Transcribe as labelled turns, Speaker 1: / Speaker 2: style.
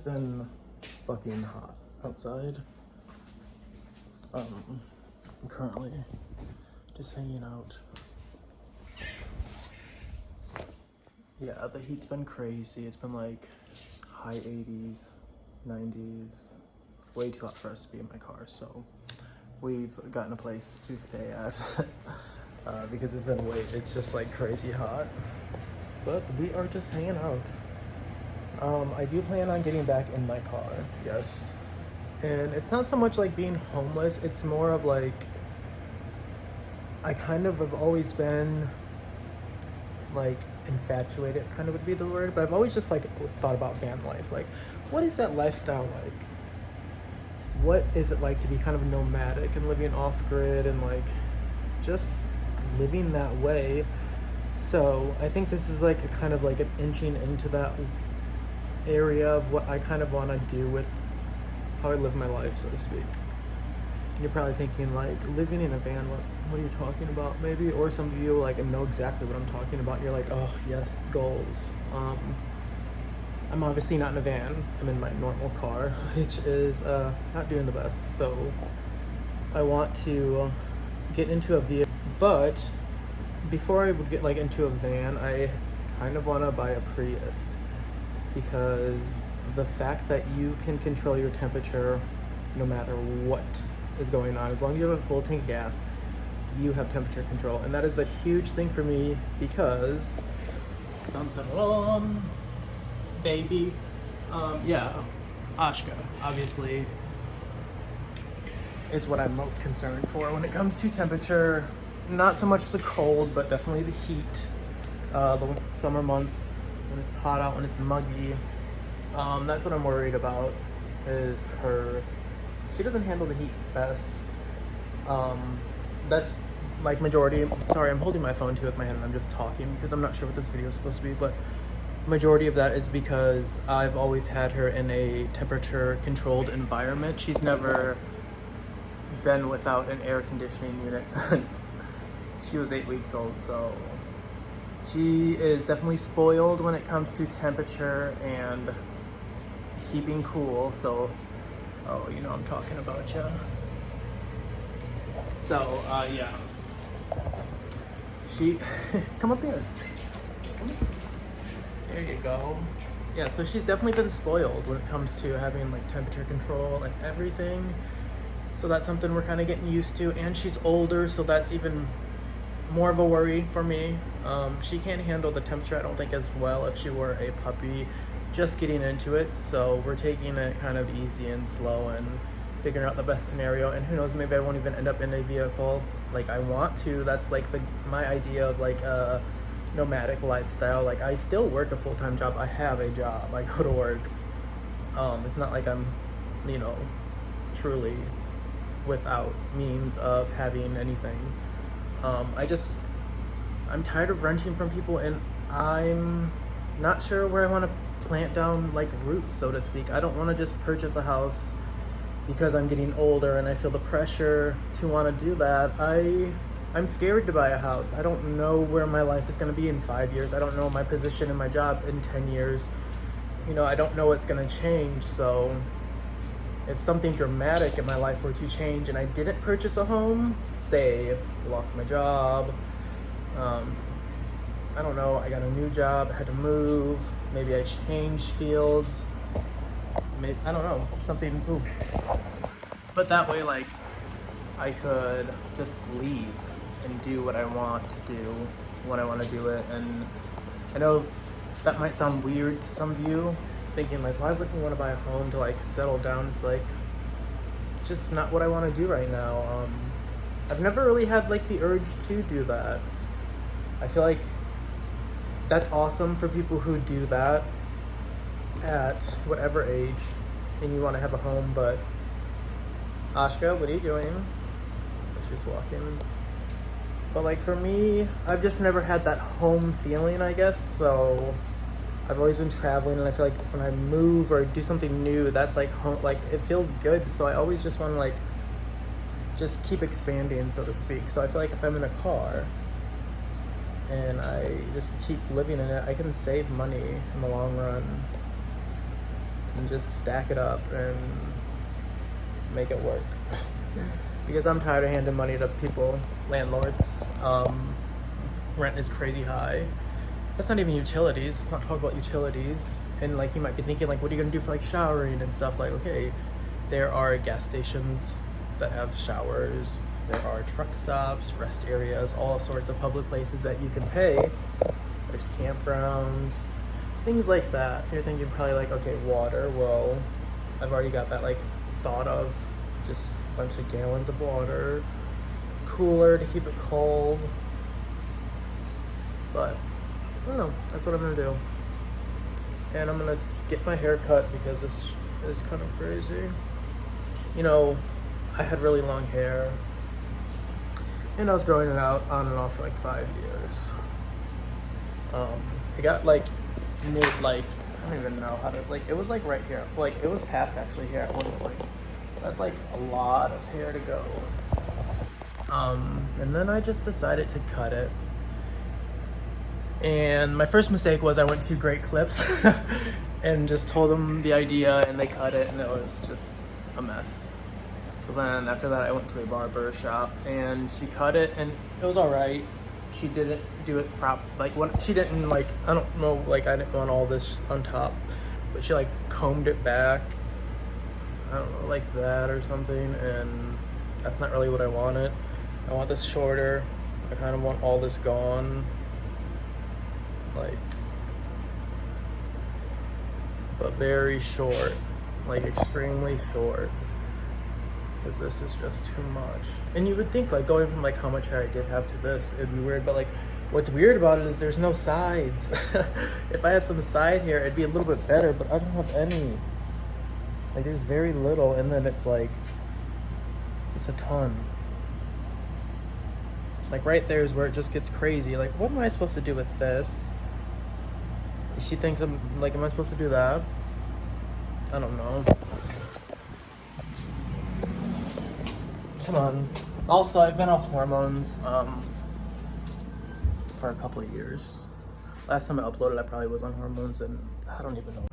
Speaker 1: been fucking hot outside. I'm currently just hanging out. Yeah, the heat's been crazy. It's been like high 80s, 90s. Way too hot for us to be in my car, so we've gotten a place to stay at because it's just like crazy hot. But we are just hanging out. I do plan on getting back in my car, yes. And it's not so much like being homeless, it's more of like, I kind of have always been like infatuated, kind of would be the word, but I've always just like thought about van life. Like, what is that lifestyle like? What is it like to be kind of nomadic and living off grid and like just living that way? So I think this is like a kind of like an inching into that area of what I kind of want to do with how I live my life, so to speak. And you're probably thinking like, living in a van, what are you talking about, maybe? Or some of you like know exactly what I'm talking about. You're like, oh yes, goals. I'm obviously not in a van. I'm in my normal car, which is not doing the best. So I want to get into a vehicle, but before I would get like into a van, I kind of want to buy a Prius, because the fact that you can control your temperature no matter what is going on, as long as you have a full tank of gas, you have temperature control. And that is a huge thing for me because baby, Ashka obviously is what I'm most concerned for when it comes to temperature. Not so much the cold, but definitely the heat. The summer months when it's hot out, when it's muggy, that's what I'm worried about, is she doesn't handle the heat best. That's like majority, sorry, I'm holding my phone too with my hand and I'm just talking because I'm not sure what this video is supposed to be, but majority of that is because I've always had her in a temperature controlled environment. She's never been without an air conditioning unit since she was 8 weeks old, so she is definitely spoiled when it comes to temperature and keeping cool. So, oh, you know I'm talking about you. So, yeah. She, come up here. Come here. There you go. Yeah, so she's definitely been spoiled when it comes to having like temperature control and everything. So that's something we're kind of getting used to. And she's older, so that's even more of a worry for me. She can't handle the temperature, I don't think, as well if she were a puppy just getting into it. So we're taking it kind of easy and slow and figuring out the best scenario. And who knows, maybe I won't even end up in a vehicle like I want to. That's like my idea of like a nomadic lifestyle. Like, I still work a full-time job. I have a job. I go to work. It's not like I'm, you know, truly without means of having anything. I'm tired of renting from people, and I'm not sure where I want to plant down like roots, so to speak. I don't want to just purchase a house because I'm getting older and I feel the pressure to want to do that. I'm scared to buy a house. I don't know where my life is going to be in 5 years. I don't know my position in my job in 10 years. You know, I don't know what's going to change. So if something dramatic in my life were to change and I didn't purchase a home, say I lost my job, I don't know, I got a new job, had to move, maybe I changed fields, maybe, I don't know, something, ooh. But that way, like, I could just leave and do what I want to do when I want to do it. And I know that might sound weird to some of you, thinking like, why would you want to buy a home to like settle down? It's like, it's just not what I want to do right now. I've never really had like the urge to do that. I feel like that's awesome for people who do that at whatever age and you want to have a home, but Ashka, what are you doing? She's walking. But like for me, I've just never had that home feeling, I guess. So I've always been traveling, and I feel like when I move or do something new, that's like home, like it feels good. So I always just want to like just keep expanding, so to speak. So I feel like if I'm in a car and I just keep living in it, I can save money in the long run. and just stack it up and make it work. Because I'm tired of handing money to people, landlords. Rent is crazy high. That's not even utilities. It's not talking about utilities. And like you might be thinking like, what are you gonna do for like showering and stuff? Like, okay, there are gas stations that have showers. There are truck stops, rest areas, all sorts of public places that you can pay. There's campgrounds, things like that. You're thinking probably like, okay, water. Well, I've already got that like thought of, just a bunch of gallons of water, cooler to keep it cold. But I don't know, that's what I'm gonna do. And I'm gonna skip my haircut because this is kind of crazy. You know, I had really long hair and I was growing it out on and off for like 5 years. It got like mid, like, I don't even know how to, like, it was like right here. Like, it was past actually here at one point. So that's like a lot of hair to go. And then I just decided to cut it. And my first mistake was I went to Great Clips and just told them the idea and they cut it and it was just a mess. So then after that I went to a barber shop and she cut it and it was all right. She didn't do it she didn't like, I don't know, like I didn't want all this on top, but she like combed it back, I don't know, like that or something, and that's not really what I wanted. I want this shorter. I kind of want all this gone, like, but very short, like extremely short, because this is just too much. And you would think like going from like how much hair I did have to this, it'd be weird, but like what's weird about it is there's no sides. If I had some side hair, it'd be a little bit better, but I don't have any. Like there's very little, and then it's like, it's a ton. Like right there is where it just gets crazy. Like what am I supposed to do with this? She thinks I'm like, am I supposed to do that? I don't know. Come on. Also, I've been off hormones for a couple of years. Last time I uploaded, I probably was on hormones, and I don't even know.